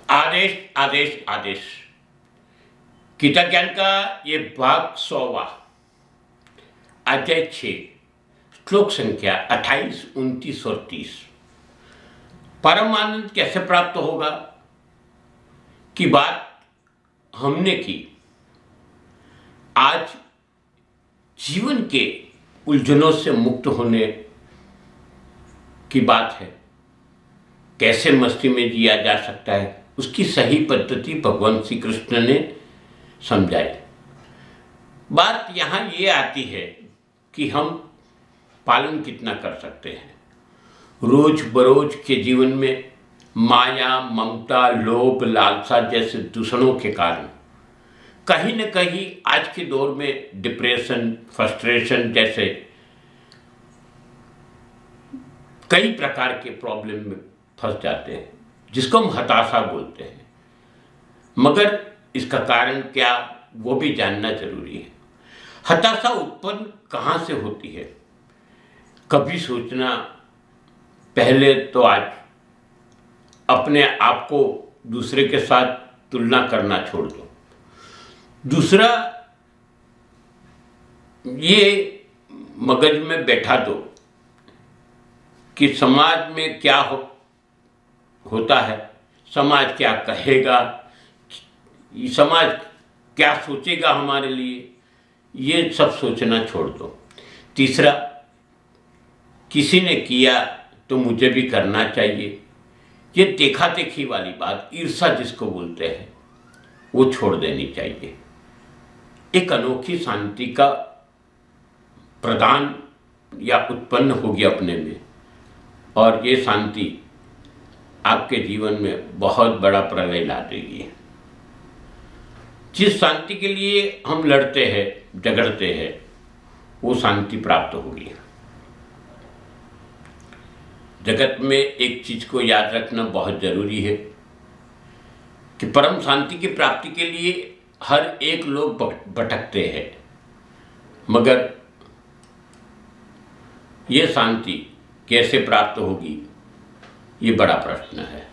आदेश आदेश आदेश। गीता ज्ञान का ये भाग 100वां, अध्याय 6, श्लोक संख्या 28, 29 और 30। परम आनंद कैसे प्राप्त होगा की बात हमने की। आज जीवन के उलझनों से मुक्त होने की बात है। कैसे मस्ती में जिया जा सकता है, उसकी सही पद्धति भगवान श्री कृष्ण ने समझाई। बात यहाँ ये आती है कि हम पालन कितना कर सकते हैं। रोज बरोज के जीवन में माया, ममता, लोभ, लालसा जैसे दूषणों के कारण कहीं न कहीं आज के दौर में डिप्रेशन, फ्रस्ट्रेशन जैसे कई प्रकार के प्रॉब्लम में फंस जाते हैं, जिसको हम हताशा बोलते हैं। मगर इसका कारण क्या, वो भी जानना जरूरी है। हताशा उत्पन्न कहाँ से होती है, कभी सोचना। पहले तो आज अपने आप को दूसरे के साथ तुलना करना छोड़ दो। दूसरा, ये मगज में बैठा दो कि समाज में क्या होता है, समाज क्या कहेगा, समाज क्या सोचेगा हमारे लिए, ये सब सोचना छोड़ दो। तीसरा, किसी ने किया तो मुझे भी करना चाहिए, ये देखा देखी वाली बात, ईर्ष्या जिसको बोलते हैं, वो छोड़ देनी चाहिए। एक अनोखी शांति का प्रदान या उत्पन्न होगी अपने में, और ये शांति आपके जीवन में बहुत बड़ा प्रलय ला देगी। जिस शांति के लिए हम लड़ते हैं, झगड़ते हैं, वो शांति प्राप्त होगी। जगत में एक चीज को याद रखना बहुत जरूरी है कि परम शांति की प्राप्ति के लिए हर एक लोग भटकते हैं, मगर ये शांति कैसे प्राप्त होगी, ये बड़ा प्रश्न है।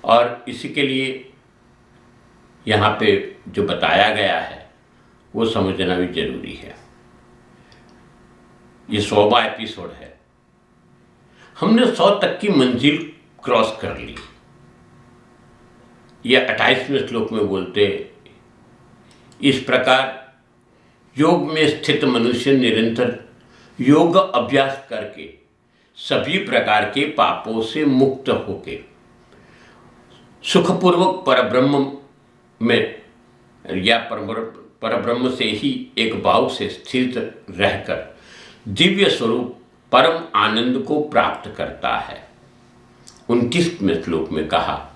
और इसी के लिए यहाँ पे जो बताया गया है वो समझना भी जरूरी है। ये 100वां एपिसोड है। हमने 100 तक की मंजिल क्रॉस कर ली। यह 28वें श्लोक में बोलते, इस प्रकार योग में स्थित मनुष्य निरंतर योग अभ्यास करके सभी प्रकार के पापों से मुक्त होके सुखपूर्वक परब्रह्म में या परब्रह्म से ही एक भाव से स्थित रहकर दिव्य स्वरूप परम आनंद को प्राप्त करता है। 29वें श्लोक में कहा,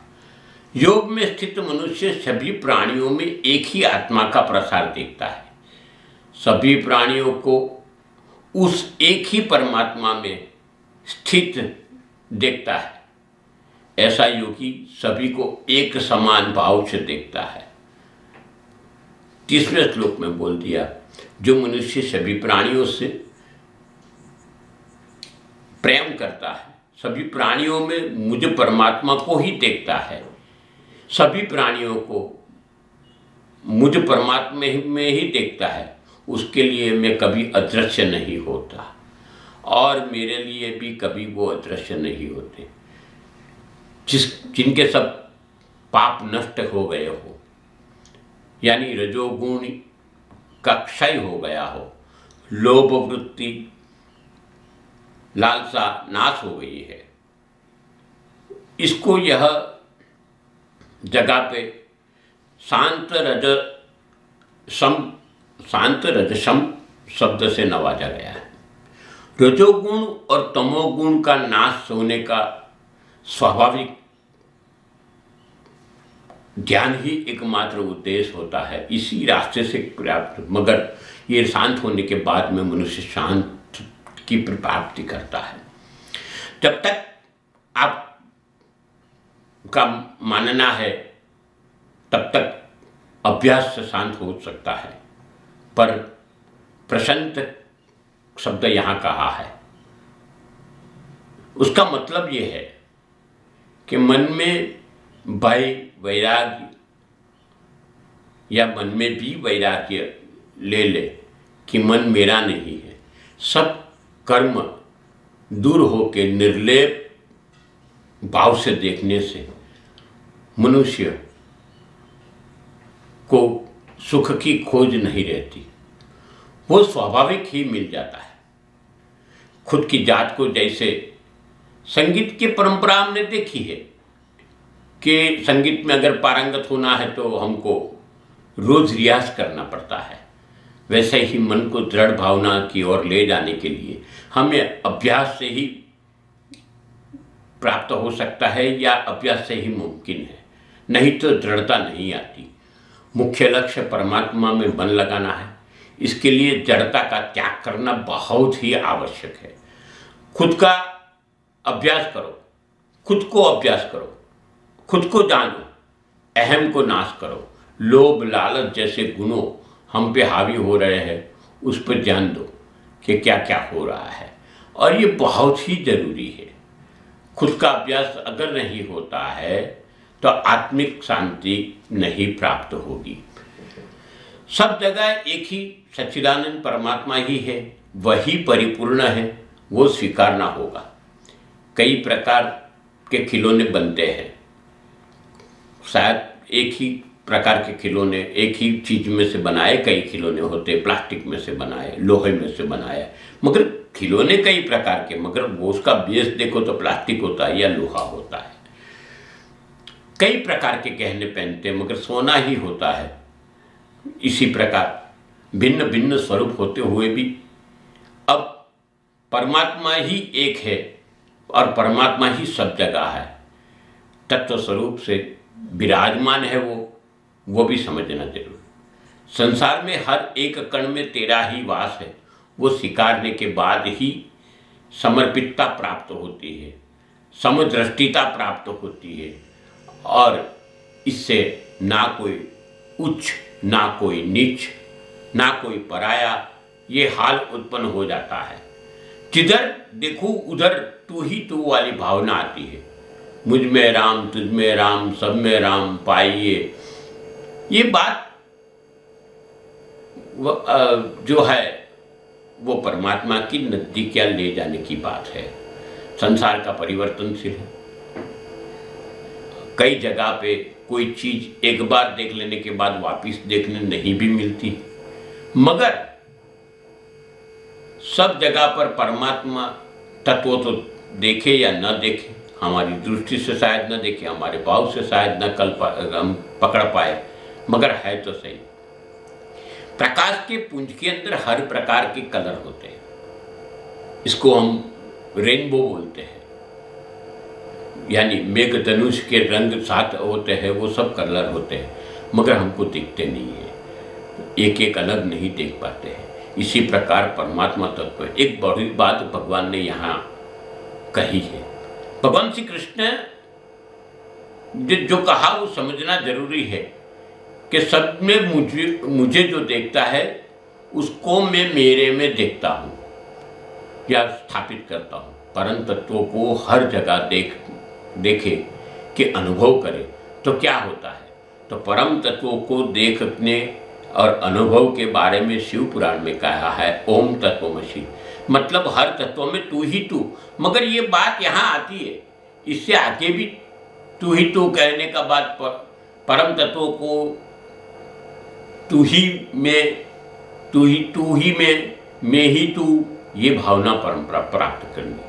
योग में स्थित मनुष्य सभी प्राणियों में एक ही आत्मा का प्रसार देखता है, सभी प्राणियों को उस एक ही परमात्मा में स्थित देखता है। ऐसा योगी सभी को एक समान भाव से देखता है। 30वें श्लोक में बोल दिया, जो मनुष्य सभी प्राणियों से प्रेम करता है, सभी प्राणियों में मुझे परमात्मा को ही देखता है, सभी प्राणियों को मुझ परमात्मा में ही देखता है, उसके लिए मैं कभी अदृश्य नहीं होता और मेरे लिए भी कभी वो अदृश्य नहीं होते। जिनके सब पाप नष्ट हो गए हो, यानी रजोगुण का क्षय हो गया हो, लोभ वृत्ति लालसा नाश हो गई है, इसको यह जगह पे शांत रजसम शब्द से नवाजा गया है। रजोगुण और तमोगुण का नाश होने का स्वाभाविक ज्ञान ही एकमात्र उद्देश्य होता है, इसी रास्ते से प्राप्त। मगर ये शांत होने के बाद में मनुष्य शांत की प्राप्ति करता है। जब तक आपका मानना है तब तक अभ्यास से शांत हो सकता है, पर प्रशांत शब्द यहाँ कहा है, उसका मतलब ये है कि मन में भय वैराग्य या मन में भी वैराग्य ले ले कि मन मेरा नहीं है, सब कर्म दूर होके निर्लेप भाव से देखने से मनुष्य को सुख की खोज नहीं रहती, वो स्वाभाविक ही मिल जाता है। खुद की जात को जैसे संगीत की परंपरा हमने देखी है कि संगीत में अगर पारंगत होना है तो हमको रोज रियाज करना पड़ता है, वैसे ही मन को दृढ़ भावना की ओर ले जाने के लिए हमें अभ्यास से ही प्राप्त हो सकता है या अभ्यास से ही मुमकिन है, नहीं तो दृढ़ता नहीं आती। मुख्य लक्ष्य परमात्मा में मन लगाना है, इसके लिए जड़ता का त्याग करना बहुत ही आवश्यक है। खुद का अभ्यास करो, खुद को अभ्यास करो, खुद को जानो, अहम को नाश करो। लोभ लालच जैसे गुणों हम पे हावी हो रहे हैं, उस पर ध्यान दो कि क्या क्या हो रहा है, और ये बहुत ही जरूरी है। खुद का अभ्यास अगर नहीं होता है तो आत्मिक शांति नहीं प्राप्त होगी। सब जगह एक ही सच्चिदानंद परमात्मा ही है, वही परिपूर्ण है, वो स्वीकारना होगा। कई प्रकार के खिलौने बनते हैं, शायद एक ही प्रकार के खिलौने एक ही चीज में से बनाए कई खिलौने होते, प्लास्टिक में से बनाए, लोहे में से बनाए, मगर खिलौने कई प्रकार के, मगर वो उसका बेस देखो तो प्लास्टिक होता है या लोहा होता है। कई प्रकार के गहने पहनते हैं मगर सोना ही होता है। इसी प्रकार भिन्न भिन्न स्वरूप होते हुए भी अब परमात्मा ही एक है और परमात्मा ही सब जगह है, तत्व स्वरूप से विराजमान है वो भी समझना जरूर। संसार में हर एक कण में तेरा ही वास है, वो स्वीकारने के बाद ही समर्पितता प्राप्त होती है, समदृष्टिता प्राप्त होती है, और इससे ना कोई उच्च ना कोई नीच ना कोई पराया, ये हाल उत्पन्न हो जाता है। जिधर देखो उधर तू ही तू वाली भावना आती है। मुझ में राम, तुझ में राम, सब में राम पाइए, ये बात जो है वो परमात्मा की नजदीकियां ले जाने की बात है। संसार का परिवर्तनशील है, कई जगह पे कोई चीज एक बार देख लेने के बाद वापस देखने नहीं भी मिलती, मगर सब जगह पर परमात्मा तत्व तो देखे या न देखे, हमारी दृष्टि से शायद न देखे, हमारे भाव से शायद न हम पकड़ पाए, मगर है तो सही। प्रकाश के पुंज के अंदर हर प्रकार के कलर होते हैं, इसको हम रेनबो बोलते हैं, यानी मेघ धनुष के रंग साथ होते हैं, वो सब कलर होते हैं, मगर हमको दिखते नहीं है, एक एक अलग नहीं देख पाते हैं। इसी प्रकार परमात्मा तत्व एक बड़ी बात भगवान ने यहाँ कही है। भगवान श्री कृष्ण जो कहा वो समझना जरूरी है कि सब में मुझे जो देखता है उसको मैं मेरे में देखता हूँ या स्थापित करता हूँ। परम तत्वों को हर जगह देखे कि अनुभव करे तो क्या होता है, तो परम तत्वों को देखने और अनुभव के बारे में शिव पुराण में कहा है ओम तत्वमसि, मतलब हर तत्व में तू ही तू। मगर ये बात यहाँ आती है, इससे आगे भी तू ही तू कहने का बाद परम तत्वों को तू ही में, तू ही में, मैं ही तू, ये भावना परंपरा प्राप्त करनी,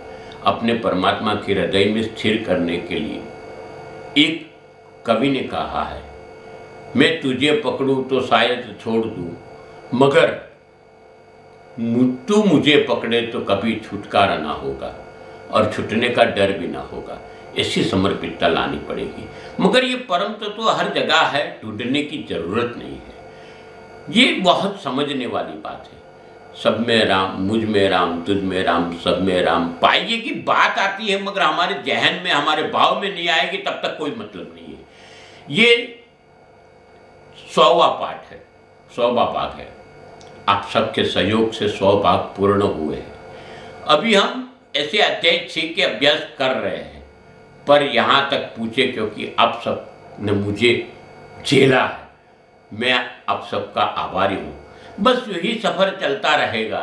अपने परमात्मा के हृदय में स्थिर करने के लिए। एक कवि ने कहा है, मैं तुझे पकड़ूं तो शायद छोड़ दूं, मगर तू मुझे पकड़े तो कभी छुटकारा ना होगा और छूटने का डर भी ना होगा। ऐसी समर्पितता लानी पड़ेगी, मगर ये परम तत्व हर जगह है, ढूंढने की जरूरत नहीं है। ये बहुत समझने वाली बात है। सब में राम, मुझ में राम, तुझ में राम, सब में राम पाइए की बात आती है, मगर हमारे जहन में, हमारे भाव में नहीं आएगी तब तक कोई मतलब नहीं है। ये 100वां पाठ है, 100वां भाग है। आप सबके सहयोग से 100 भाग पूर्ण हुए हैं। अभी हम ऐसे अध्याय 6 के अभ्यास कर रहे हैं, पर यहाँ तक पूछे क्योंकि आप सब ने मुझे झेला है। मैं आप सबका आभारी हूँ। बस यही सफ़र चलता रहेगा,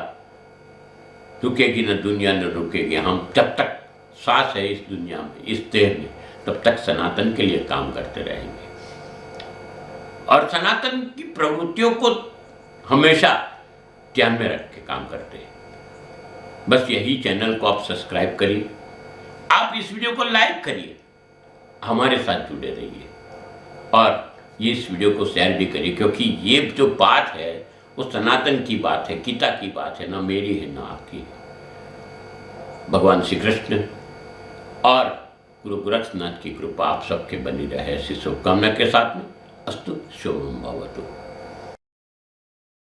रुकेगी न दुनिया न रुकेगी। हम जब तक सांस है इस दुनिया में, इस देह में, तब तक सनातन के लिए काम करते रहेंगे और सनातन की प्रवृत्तियों को हमेशा ध्यान में रख के काम करते हैं। बस यही चैनल को आप सब्सक्राइब करिए, आप इस वीडियो को लाइक करिए, हमारे साथ जुड़े रहिए और ये इस वीडियो को शेयर भी करिए, क्योंकि ये जो बात है वो सनातन की बात है, गीता की बात है, ना मेरी है ना आपकी है। भगवान श्री कृष्ण और गुरु गोरक्षनाथ की कृपा आप सबके बनी रहे, ऐसी शुभकामना के साथ में अस्तु शुभम भवतु।